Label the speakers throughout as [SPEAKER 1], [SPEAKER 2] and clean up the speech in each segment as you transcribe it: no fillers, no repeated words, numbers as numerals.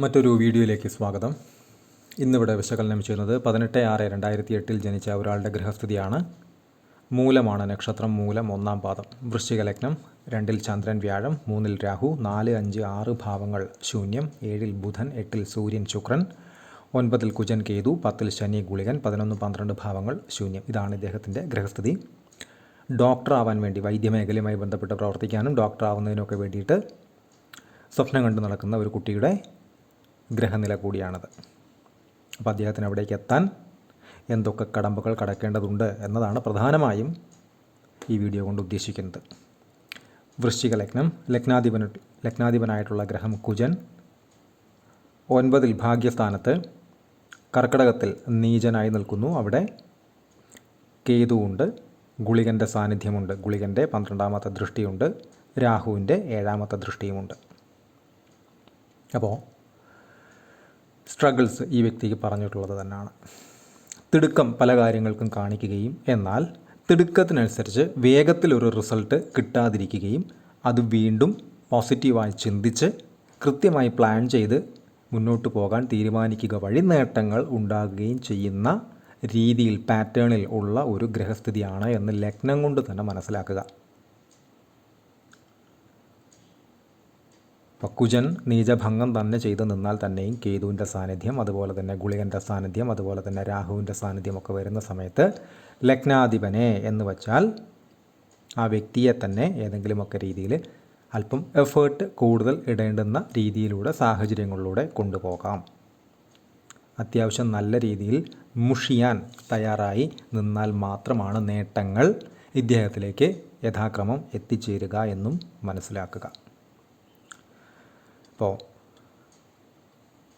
[SPEAKER 1] മറ്റൊരു വീഡിയോയിലേക്ക് സ്വാഗതം. ഇന്നിവിടെ വിശകലനം ചെയ്യുന്നത് 18/6/2008 ജനിച്ച ഒരാളുടെ ഗ്രഹസ്ഥിതിയാണ്. മൂലമാണ് നക്ഷത്രം. മൂലം 1-ാം പാദം. വൃശ്ചിക ലഗ്നം. 2-ൽ ചന്ദ്രൻ വ്യാഴം, 3-ൽ രാഹു, 4, 5, 6 ഭാവങ്ങൾ ശൂന്യം, 7-ൽ ബുധൻ, 8-ൽ സൂര്യൻ ശുക്രൻ, 9-ൽ കുജൻ കേതു, 10-ൽ ശനി ഗുളികൻ, 11, 12 ഭാവങ്ങൾ ശൂന്യം. ഇതാണ് ഇദ്ദേഹത്തിൻ്റെ ഗ്രഹസ്ഥിതി. ഡോക്ടർ ആവാൻ വേണ്ടി വൈദ്യമേഖലയുമായി ബന്ധപ്പെട്ട് പ്രവർത്തിക്കാനും ഡോക്ടർ ആവുന്നതിനൊക്കെ വേണ്ടിയിട്ട് സ്വപ്നം കണ്ടു നടക്കുന്ന ഒരു കുട്ടിയുടെ ഗ്രഹനില കൂടിയാണത്. അപ്പോൾ അദ്ദേഹത്തിന് അവിടേക്ക് എത്താൻ എന്തൊക്കെ കടമ്പകൾ കടക്കേണ്ടതുണ്ട് എന്നതാണ് പ്രധാനമായും ഈ വീഡിയോ കൊണ്ട് ഉദ്ദേശിക്കുന്നത്. വൃശ്ചിക ലഗ്നം. ലഗ്നാധിപനായിട്ടുള്ള ഗ്രഹം കുജൻ 9-ൽ ഭാഗ്യസ്ഥാനത്ത്, കർക്കിടകത്തിൽ നീചനായി നിൽക്കുന്നു. അവിടെ കേതുവുണ്ട്, ഗുളികൻ്റെ സാന്നിധ്യമുണ്ട്. ഗുളികൻ്റെ 12-ാമത്തെ ദൃഷ്ടിയുണ്ട്, രാഹുവിൻ്റെ 7-ാമത്തെ ദൃഷ്ടിയുമുണ്ട്. അപ്പോൾ സ്ട്രഗിൾസ് ഈ വ്യക്തിക്ക് പറഞ്ഞിട്ടുള്ളത് തന്നെയാണ്. തിടുക്കം പല കാര്യങ്ങൾക്കും കാണിക്കുകയും എന്നാൽ തിടുക്കത്തിനനുസരിച്ച് വേഗത്തിലൊരു റിസൾട്ട് കിട്ടാതിരിക്കുകയും അത് വീണ്ടും പോസിറ്റീവായി ചിന്തിച്ച് കൃത്യമായി പ്ലാൻ ചെയ്ത് മുന്നോട്ട് പോകാൻ തീരുമാനിക്കുക വഴി നേട്ടങ്ങൾ ഉണ്ടാകുകയും ചെയ്യുന്ന രീതിയിൽ, പാറ്റേണിൽ ഉള്ള ഒരു ഗ്രഹസ്ഥിതിയാണ് എന്ന് ലഗ്നം കൊണ്ട് തന്നെ മനസ്സിലാക്കുക. കുജൻ നീചഭംഗം തന്നെ ചെയ്ത് നിന്നാൽ തന്നെയും കേതുവിൻ്റെ സാന്നിധ്യം, അതുപോലെ തന്നെ ഗുളികൻ്റെ സാന്നിധ്യം, അതുപോലെ തന്നെ രാഹുവിൻ്റെ സാന്നിധ്യമൊക്കെ വരുന്ന സമയത്ത് ലഗ്നാധിപനെ എന്ന് വച്ചാൽ ആ വ്യക്തിയെ തന്നെ ഏതെങ്കിലുമൊക്കെ രീതിയിൽ അല്പം എഫേർട്ട് കൂടുതൽ ഇടേണ്ടുന്ന രീതിയിലൂടെ, സാഹചര്യങ്ങളിലൂടെ കൊണ്ടുപോകാം. അത്യാവശ്യം നല്ല രീതിയിൽ മുഷിയാൻ തയ്യാറായി നിന്നാൽ മാത്രമാണ് നേട്ടങ്ങൾ ഇദ്ദേഹത്തിലേക്ക് യഥാക്രമം എത്തിച്ചേരുക എന്നും മനസ്സിലാക്കുക. ഇപ്പോൾ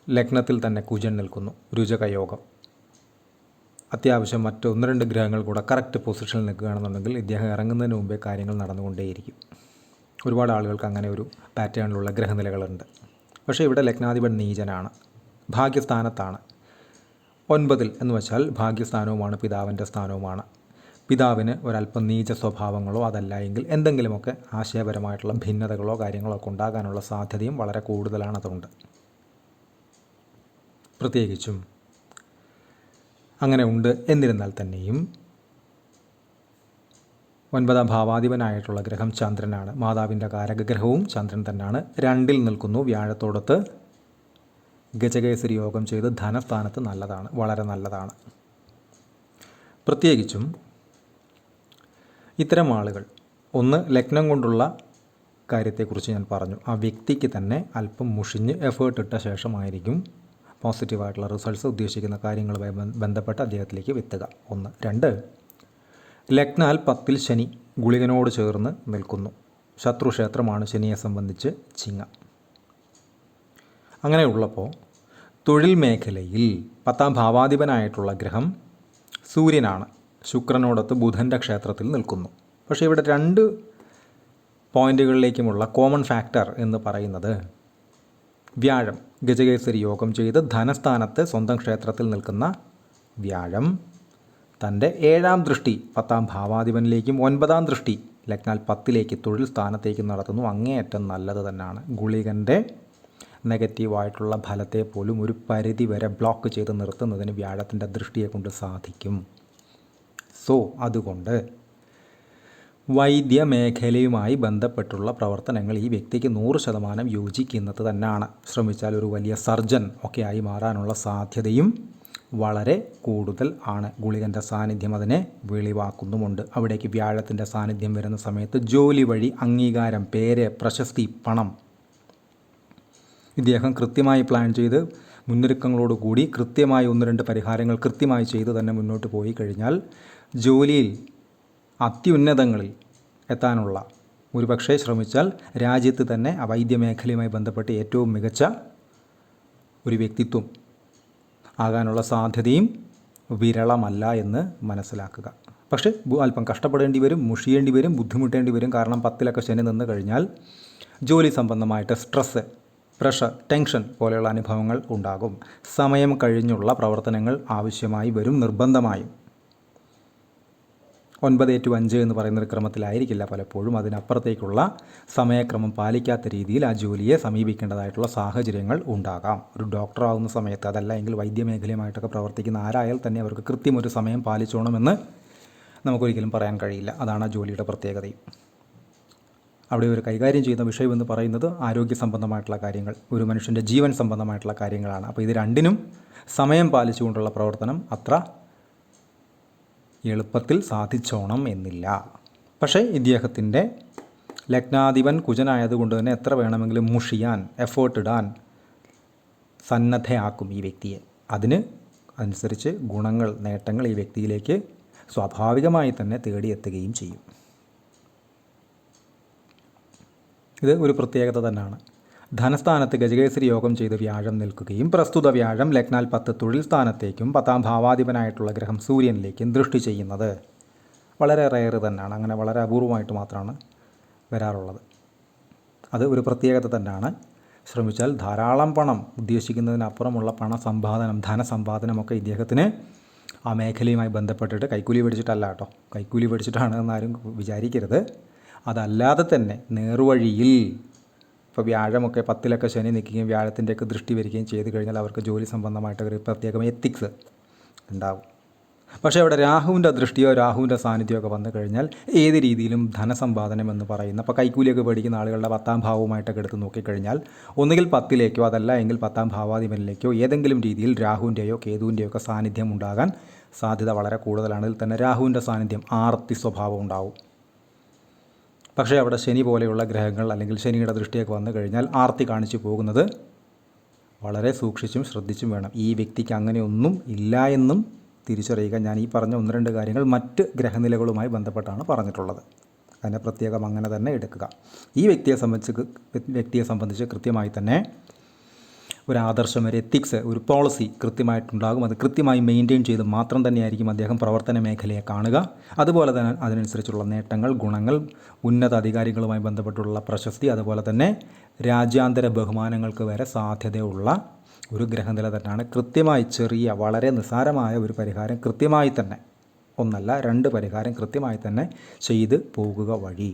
[SPEAKER 1] ലഗ്നത്തിൽ തന്നെ കുജൻ നിൽക്കുന്നു, രുചകയോഗം. അത്യാവശ്യം മറ്റ് 1-2 ഗ്രഹങ്ങൾ കൂടെ കറക്റ്റ് പൊസിഷനിൽ നിൽക്കുകയാണെന്നുണ്ടെങ്കിൽ ഇദ്ദേഹം ഇറങ്ങുന്നതിന് മുമ്പേ കാര്യങ്ങൾ നടന്നുകൊണ്ടേയിരിക്കും. ഒരുപാട് ആളുകൾക്ക് അങ്ങനെ ഒരു പാറ്റേണിലുള്ള ഗ്രഹനിലകളുണ്ട്. പക്ഷേ ഇവിടെ ലഗ്നാധിപൻ നീചനാണ്, ഭാഗ്യസ്ഥാനത്താണ്. 9-ൽ എന്ന് വെച്ചാൽ ഭാഗ്യസ്ഥാനവുമാണ്, പിതാവിൻ്റെ സ്ഥാനവുമാണ്. പിതാവിന് ഒരല്പം നീച സ്വഭാവങ്ങളോ അതല്ല എങ്കിൽ എന്തെങ്കിലുമൊക്കെ ആശയപരമായിട്ടുള്ള ഭിന്നതകളോ കാര്യങ്ങളോ ഒക്കെ ഉണ്ടാകാനുള്ള സാധ്യതയും വളരെ കൂടുതലാണ്. അതുകൊണ്ട് പ്രത്യേകിച്ചും അങ്ങനെ ഉണ്ട്. എന്നിരുന്നാൽ തന്നെയും 9-ാം ഭാവാധിപനായിട്ടുള്ള ഗ്രഹം ചന്ദ്രനാണ്. മാതാവിൻ്റെ കാരകഗ്രഹവും ചന്ദ്രൻ തന്നെയാണ്. 2-ൽ നിൽക്കുന്നു, വ്യാഴത്തോടത്ത് ഗജകേസരി യോഗം ചെയ്ത് ധനസ്ഥാനത്ത് നല്ലതാണ്, വളരെ നല്ലതാണ്. പ്രത്യേകിച്ചും ഇത്തരം ആളുകൾ, ഒന്ന് ലഗ്നം കൊണ്ടുള്ള കാര്യത്തെക്കുറിച്ച് ഞാൻ പറഞ്ഞു, ആ വ്യക്തിക്ക് തന്നെ അല്പം മുഷിഞ്ഞ് എഫേർട്ട് ഇട്ട ശേഷമായിരിക്കും പോസിറ്റീവായിട്ടുള്ള റിസൾട്ട്സ് ഉദ്ദേശിക്കുന്ന കാര്യങ്ങളുമായി ബന്ധപ്പെട്ട് അദ്ദേഹത്തിലേക്ക് എത്തുക. 1. 2, ലഗ്നാൽ 10-ൽ ശനി ഗുളികനോട് ചേർന്ന് നിൽക്കുന്നു. ശത്രുക്ഷേത്രമാണ് ശനിയെ സംബന്ധിച്ച് ചിങ്ങ. അങ്ങനെയുള്ളപ്പോൾ തൊഴിൽ മേഖലയിൽ 10-ാം ഭാവാധിപനായിട്ടുള്ള ഗ്രഹം സൂര്യനാണ്. ശുക്രനോടൊത്ത് ബുധൻ്റെ ക്ഷേത്രത്തിൽ നിൽക്കുന്നു. പക്ഷേ ഇവിടെ 2 പോയിന്റുകളിലേക്കുമുള്ള കോമൺ ഫാക്ടർ എന്ന് പറയുന്നത് വ്യാഴം ഗജകേസരി യോഗം ചെയ്ത് ധനസ്ഥാനത്ത് സ്വന്തം ക്ഷേത്രത്തിൽ നിൽക്കുന്ന വ്യാഴം തൻ്റെ 7-ാം ദൃഷ്ടി 10-ാം ഭാവാധിപനിലേക്കും 9-ാം ദൃഷ്ടി ലഗ്നാൽ 10-ലേക്ക് തൊഴിൽ സ്ഥാനത്തേക്ക് നടത്തുന്നു. അങ്ങേയറ്റം നല്ലത് തന്നെയാണ്. ഗുളികൻ്റെ നെഗറ്റീവായിട്ടുള്ള ഫലത്തെ പോലും ഒരു പരിധി വരെ ബ്ലോക്ക് ചെയ്ത് നിർത്തുന്നതിന് വ്യാഴത്തിൻ്റെ ദൃഷ്ടിയെ കൊണ്ട് സാധിക്കും. അതുകൊണ്ട് വൈദ്യമേഖലയുമായി ബന്ധപ്പെട്ടുള്ള പ്രവർത്തനങ്ങൾ ഈ വ്യക്തിക്ക് 100% യോജിക്കുന്നത് തന്നെയാണ്. ശ്രമിച്ചാൽ ഒരു വലിയ സർജൻ ഒക്കെ ആയി മാറാനുള്ള സാധ്യതയും വളരെ കൂടുതൽ ആണ്. ഗുളികൻ്റെ സാന്നിധ്യം അതിനെ വെളിവാക്കുന്നുമുണ്ട്. അവിടേക്ക് വ്യാഴത്തിൻ്റെ സാന്നിധ്യം വരുന്ന സമയത്ത് ജോലി വഴി അംഗീകാരം, പേര്, പ്രശസ്തി, പണം ഇദ്ദേഹം കൃത്യമായി പ്ലാൻ ചെയ്ത് മുന്നൊരുക്കങ്ങളോടുകൂടി കൃത്യമായി 1-2 പരിഹാരങ്ങൾ കൃത്യമായി ചെയ്ത് തന്നെ മുന്നോട്ട് പോയി കഴിഞ്ഞാൽ ജോലിയിൽ അത്യുന്നതങ്ങളിൽ എത്താനുള്ള, ഒരുപക്ഷെ ശ്രമിച്ചാൽ രാജ്യത്ത് തന്നെ വൈദ്യമേഖലയുമായി ബന്ധപ്പെട്ട് ഏറ്റവും മികച്ച ഒരു വ്യക്തിത്വം ആകാനുള്ള സാധ്യതയും വിരളമല്ല എന്ന് മനസ്സിലാക്കുക. പക്ഷേ അല്പം കഷ്ടപ്പെടേണ്ടി വരും, മുഷിയേണ്ടി വരും, ബുദ്ധിമുട്ടേണ്ടി വരും. കാരണം 10-ലൊക്കെ ശനി നിന്ന് കഴിഞ്ഞാൽ ജോലി സംബന്ധമായിട്ട് സ്ട്രെസ്സ്, പ്രഷർ, ടെൻഷൻ പോലെയുള്ള അനുഭവങ്ങൾ ഉണ്ടാകും. സമയം കഴിഞ്ഞുള്ള പ്രവർത്തനങ്ങൾ ആവശ്യമായി വരും, നിർബന്ധമായും. 9:5 എന്ന് പറയുന്നൊരു ക്രമത്തിലായിരിക്കില്ല പലപ്പോഴും. അതിനപ്പുറത്തേക്കുള്ള സമയക്രമം പാലിക്കാത്ത രീതിയിൽ ആ ജോലിയെ സമീപിക്കേണ്ടതായിട്ടുള്ള സാഹചര്യങ്ങൾ ഉണ്ടാകാം. ഒരു ഡോക്ടറാവുന്ന സമയത്ത്, അതല്ല എങ്കിൽ വൈദ്യമേഖലയുമായിട്ടൊക്കെ പ്രവർത്തിക്കുന്ന ആരായാൽ തന്നെ അവർക്ക് കൃത്യം ഒരു സമയം പാലിച്ചോണമെന്ന് നമുക്കൊരിക്കലും പറയാൻ കഴിയില്ല. അതാണ് ആ ജോലിയുടെ പ്രത്യേകതയും. അവിടെ ഒരു കൈകാര്യം ചെയ്യുന്ന വിഷയമെന്ന് പറയുന്നത് ആരോഗ്യ സംബന്ധമായിട്ടുള്ള കാര്യങ്ങൾ, ഒരു മനുഷ്യൻ്റെ ജീവൻ സംബന്ധമായിട്ടുള്ള കാര്യങ്ങളാണ്. അപ്പോൾ ഇത് രണ്ടിനും സമയം പാലിച്ചുകൊണ്ടുള്ള പ്രവർത്തനം അത്ര എളുപ്പത്തിൽ സാധിച്ചോണം എന്നില്ല. പക്ഷേ ഇദ്ദേഹത്തിൻ്റെ ലഗ്നാധിപൻ കുജനായതുകൊണ്ട് തന്നെ എത്ര വേണമെങ്കിലും മുഷിയാൻ, എഫേർട്ട് ഇടാൻ സന്നദ്ധയാക്കും ഈ വ്യക്തിയെ. അനുസരിച്ച് ഗുണങ്ങൾ, നേട്ടങ്ങൾ ഈ വ്യക്തിയിലേക്ക് സ്വാഭാവികമായി തന്നെ തേടിയെത്തുകയും ചെയ്യും. ഇത് ഒരു പ്രത്യേകത തന്നെയാണ്. ധനസ്ഥാനത്ത് ഗജകേസരി യോഗം ചെയ്ത് വ്യാഴം നിൽക്കുകയും പ്രസ്തുത വ്യാഴം ലഗ്നാൽ 10 തൊഴിൽ സ്ഥാനത്തേക്കും 10ാം ഭാവാധിപനായിട്ടുള്ള ഗ്രഹം സൂര്യനിലേക്കും ദൃഷ്ടി ചെയ്യുന്നത് വളരെ റെയർ തന്നെയാണ്. അങ്ങനെ വളരെ അപൂർവമായിട്ട് മാത്രമാണ് വരാറുള്ളത്. അത് ഒരു പ്രത്യേകത തന്നെയാണ്. ശ്രമിച്ചാൽ ധാരാളം പണം, ഉദ്ദേശിക്കുന്നതിനപ്പുറമുള്ള പണസമ്പാദനം, ധനസമ്പാദനമൊക്കെ ഇദ്ദേഹത്തിന് ആ മേഖലയുമായി ബന്ധപ്പെട്ടിട്ട് കൈക്കൂലി മേടിച്ചിട്ടല്ല കേട്ടോ, കൈക്കൂലി മേടിച്ചിട്ടാണ് എന്നാരും വിചാരിക്കരുത്. അതല്ലാതെ തന്നെ നേർവഴിയിൽ, ഇപ്പോൾ വ്യാഴമൊക്കെ 10-ലൊക്കെ ശനി നിൽക്കുകയും വ്യാഴത്തിൻ്റെയൊക്കെ ദൃഷ്ടി വരികയും ചെയ്ത് കഴിഞ്ഞാൽ അവർക്ക് ജോലി സംബന്ധമായിട്ട് ഒരു പ്രത്യേകം എത്തിക്സ് ഉണ്ടാവും. പക്ഷേ അവിടെ രാഹുവിൻ്റെ ദൃഷ്ടിയോ രാഹുവിൻ്റെ സാന്നിധ്യമോ ഒക്കെ വന്നു കഴിഞ്ഞാൽ ഏത് രീതിയിലും ധനസമ്പാദനം എന്ന് പറയുന്ന, അപ്പോൾ കൈക്കൂലിയൊക്കെ മേടിക്കുന്ന ആളുകളുടെ 10ാം ഭാവവുമായിട്ടൊക്കെ എടുത്ത് നോക്കിക്കഴിഞ്ഞാൽ ഒന്നുകിൽ 10-ലേക്കോ അതല്ല എങ്കിൽ 10ാം ഭാവാധിപനിലേക്കോ ഏതെങ്കിലും രീതിയിൽ രാഹുവിൻ്റെയോ കേതുവിൻ്റെയോ ഒക്കെ സാന്നിധ്യം ഉണ്ടാകാൻ സാധ്യത വളരെ കൂടുതലാണ്. ഇതിൽ തന്നെ രാഹുവിൻ്റെ സാന്നിധ്യം ആർത്തി സ്വഭാവം ഉണ്ടാവും. പക്ഷേ അവിടെ ശനി പോലെയുള്ള ഗ്രഹങ്ങൾ അല്ലെങ്കിൽ ശനിയുടെ ദൃഷ്ടിയൊക്കെ വന്നു കഴിഞ്ഞാൽ ആർത്തി കാണിച്ചു പോകുന്നത് വളരെ സൂക്ഷിച്ചും ശ്രദ്ധിച്ചും വേണം. ഈ വ്യക്തിക്ക് അങ്ങനെയൊന്നും ഇല്ല എന്നും തിരിച്ചറിയുക. ഞാൻ ഈ പറഞ്ഞ 1-2 കാര്യങ്ങൾ മറ്റ് ഗ്രഹനിലകളുമായി ബന്ധപ്പെട്ടാണ് പറഞ്ഞിട്ടുള്ളത്. അതിനെ പ്രത്യേകം അങ്ങനെ തന്നെ എടുക്കുക. ഈ വ്യക്തിയെ സംബന്ധിച്ച് കൃത്യമായി തന്നെ ഒരു ആദർശം, ഒരു എത്തിക്സ്, ഒരു പോളിസി കൃത്യമായിട്ടുണ്ടാകും. അത് കൃത്യമായി മെയിൻറ്റെയിൻ ചെയ്ത് മാത്രം തന്നെയായിരിക്കും അദ്ദേഹം പ്രവർത്തന മേഖലയെ കാണുക. അതുപോലെ തന്നെ അതിനനുസരിച്ചുള്ള നേട്ടങ്ങൾ, ഗുണങ്ങൾ, ഉന്നത അധികാരികളുമായി ബന്ധപ്പെട്ടുള്ള പ്രശസ്തി, അതുപോലെ തന്നെ രാജ്യാന്തര ബഹുമാനങ്ങൾക്ക് വരെ സാധ്യതയുള്ള ഒരു ഗ്രഹനില തന്നെയാണ്. കൃത്യമായി ചെറിയ, വളരെ നിസ്സാരമായ ഒരു പരിഹാരം കൃത്യമായി തന്നെ, 1 അല്ല 2 പരിഹാരം കൃത്യമായി തന്നെ ചെയ്ത് പോകുക വഴി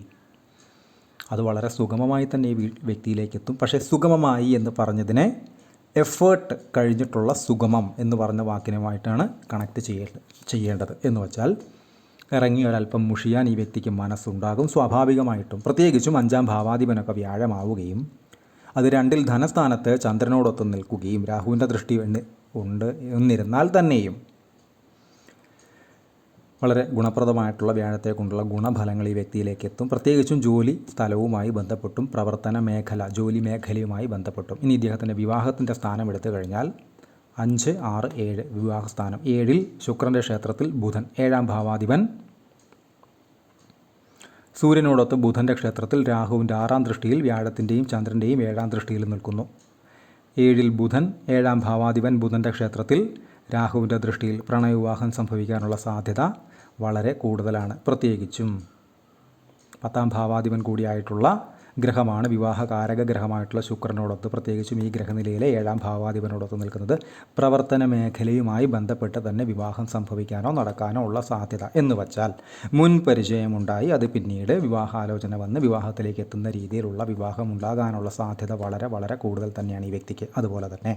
[SPEAKER 1] അത് വളരെ സുഗമമായി തന്നെ ഈ വ്യക്തിയിലേക്ക് എത്തും. പക്ഷേ സുഗമമായി എന്ന് പറഞ്ഞതിനെ എഫേർട്ട് കഴിഞ്ഞിട്ടുള്ള സുഗമം എന്ന് പറഞ്ഞ വാക്കിനുമായിട്ടാണ് കണക്ട് ചെയ്യേണ്ടത്. എന്ന് വെച്ചാൽ ഇറങ്ങി ഒരല്പം മുഷിയാൻ ഈ വ്യക്തിക്ക് മനസ്സുണ്ടാകും സ്വാഭാവികമായിട്ടും. പ്രത്യേകിച്ചും 5ാം ഭാവാധിപനൊക്കെ വ്യാഴമാവുകയും അത് 2-ൽ ധനസ്ഥാനത്ത് ചന്ദ്രനോടൊത്ത് നിൽക്കുകയും രാഹുവിൻ്റെ ദൃഷ്ടി ഉണ്ട് എന്നിരുന്നാൽ തന്നെയും വളരെ ഗുണപ്രദമായിട്ടുള്ള വ്യാഴത്തെ കൊണ്ടുള്ള ഗുണഫലങ്ങൾ ഈ വ്യക്തിയിലേക്ക് എത്തും. പ്രത്യേകിച്ചും ജോലി സ്ഥലവുമായി ബന്ധപ്പെട്ടും പ്രവർത്തന മേഖല, ജോലി മേഖലയുമായി ബന്ധപ്പെട്ടും. ഇനി ഇദ്ദേഹത്തിൻ്റെ വിവാഹത്തിൻ്റെ സ്ഥാനം എടുത്തു കഴിഞ്ഞാൽ 5, 6, 7 വിവാഹസ്ഥാനം. 7-ൽ ശുക്രൻ്റെ ക്ഷേത്രത്തിൽ ബുധൻ, 7ാം ഭാവാധിപൻ. സൂര്യനോടൊത്ത് ബുധൻ്റെ ക്ഷേത്രത്തിൽ രാഹുവിൻ്റെ 6ാം ദൃഷ്ടിയിൽ വ്യാഴത്തിൻ്റെയും ചന്ദ്രൻ്റെയും 7ാം ദൃഷ്ടിയിൽ നിൽക്കുന്നു. 7-ൽ ബുധൻ, 7ാം ഭാവാധിപൻ ബുധൻ്റെ ക്ഷേത്രത്തിൽ രാഹുവിൻ്റെ ദൃഷ്ടിയിൽ പ്രണയവിവാഹം സംഭവിക്കാനുള്ള സാധ്യത വളരെ കൂടുതലാണ്. പ്രത്യേകിച്ചും 10ാം ഭാവാധിപൻ കൂടിയായിട്ടുള്ള ഗ്രഹമാണ് വിവാഹകാരക ഗ്രഹമായിട്ടുള്ള ശുക്രനോടൊത്ത്, പ്രത്യേകിച്ചും ഈ ഗ്രഹനിലയിലെ 7ാം ഭാവാധിപനോടൊത്ത് നിൽക്കുന്നത് പ്രവർത്തന മേഖലയുമായി ബന്ധപ്പെട്ട് തന്നെ വിവാഹം സംഭവിക്കാനോ നടക്കാനോ ഉള്ള സാധ്യത. എന്ന് വച്ചാൽ മുൻ പരിചയമുണ്ടായി അത് പിന്നീട് വിവാഹാലോചന വന്ന് വിവാഹത്തിലേക്ക് എത്തുന്ന രീതിയിലുള്ള വിവാഹം ഉണ്ടാകാനുള്ള സാധ്യത വളരെ വളരെ കൂടുതൽ തന്നെയാണ് ഈ വ്യക്തിക്ക്. അതുപോലെ തന്നെ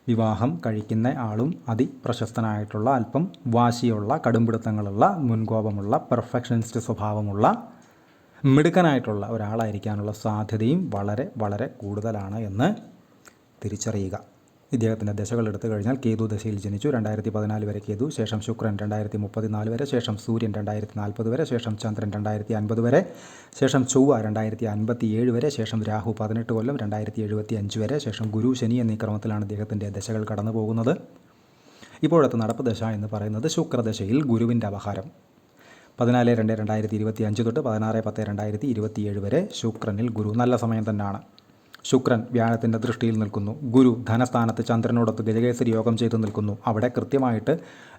[SPEAKER 1] വിവാഹം കഴിക്കുന്ന ആളും അതിപ്രശസ്തനായിട്ടുള്ള, അല്പം വാശിയുള്ള, കടുംപിടുത്തങ്ങളുള്ള, മുൻകോപമുള്ള, പെർഫെക്ഷനിസ്റ്റ് സ്വഭാവമുള്ള, മിടുക്കനായിട്ടുള്ള ഒരാളായിരിക്കാനുള്ള സാധ്യതയും വളരെ വളരെ കൂടുതലാണ് എന്ന് തിരിച്ചറിയുക. ഇദ്ദേഹത്തിൻ്റെ ദശകൾ എടുത്തു കഴിഞ്ഞാൽ കേതു ദശയിൽ ജനിച്ചു, 2014 വരെ കേതു, ശേഷം ശുക്രൻ 2034 വരെ, ശേഷം സൂര്യൻ 2040 വരെ, ശേഷം ചന്ദ്രൻ 2050 വരെ, ശേഷം ചൊവ്വ 2057 വരെ, ശേഷം രാഹു 18 കൊല്ലം 2075 വരെ, ശേഷം ഗുരു, ശനി എന്നീ ക്രമത്തിലാണ് ഇദ്ദേഹത്തിൻ്റെ ദശകൾ കടന്നു പോകുന്നത്. ഇപ്പോഴത്തെ നടപ്പ് ദശ എന്ന് പറയുന്നത് ശുക്രദശയിൽ ഗുരുവിൻ്റെ അപഹാരം 14/2/2025 തൊട്ട് 16/10/2027 വരെ ശുക്രനിൽ ഗുരു. നല്ല സമയം തന്നെയാണ്. ശുക്രൻ വ്യാഴത്തിൻ്റെ ദൃഷ്ടിയിൽ നിൽക്കുന്നു. ഗുരു ധനസ്ഥാനത്ത് ചന്ദ്രനോടൊത്ത് ഗജകേസരി യോഗം ചെയ്ത് നിൽക്കുന്നു. അവിടെ കൃത്യമായിട്ട്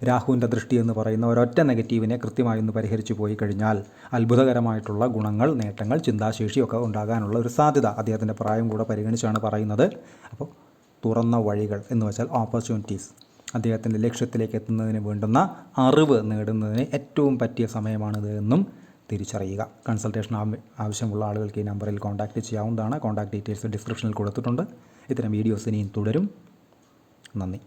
[SPEAKER 1] രാഹുവിൻ്റെ ദൃഷ്ടി എന്ന് പറയുന്ന ഒരൊറ്റ നെഗറ്റീവിനെ കൃത്യമായി ഒന്ന് പരിഹരിച്ചു പോയി കഴിഞ്ഞാൽ അത്ഭുതകരമായിട്ടുള്ള ഗുണങ്ങൾ, നേട്ടങ്ങൾ, ചിന്താശേഷിയൊക്കെ ഉണ്ടാകാനുള്ള ഒരു സാധ്യത അദ്ദേഹത്തിൻ്റെ പ്രായം കൂടെ പരിഗണിച്ചാണ് പറയുന്നത്. അപ്പോൾ തുറന്ന വഴികൾ എന്ന് വെച്ചാൽ ഓപ്പർച്യൂണിറ്റീസ്,
[SPEAKER 2] അദ്ദേഹത്തിൻ്റെ ലക്ഷ്യത്തിലേക്ക് എത്തുന്നതിന് വേണ്ടുന്ന അറിവ് നേടുന്നതിന് ഏറ്റവും പറ്റിയ സമയമാണിത് എന്നും തിരിച്ചറിയുക. കൺസൾട്ടേഷൻ ആവശ്യമുള്ള ആളുകൾക്ക് ഈ നമ്പറിൽ കോൺടാക്റ്റ് ചെയ്യാവുന്നതാണ്. കോൺടാക്ട് ഡീറ്റെയിൽസ് ഡിസ്ക്രിപ്ഷനിൽ കൊടുത്തിട്ടുണ്ട്. ഇത്തരം വീഡിയോസ് ഇനിയും തുടരും. നന്ദി.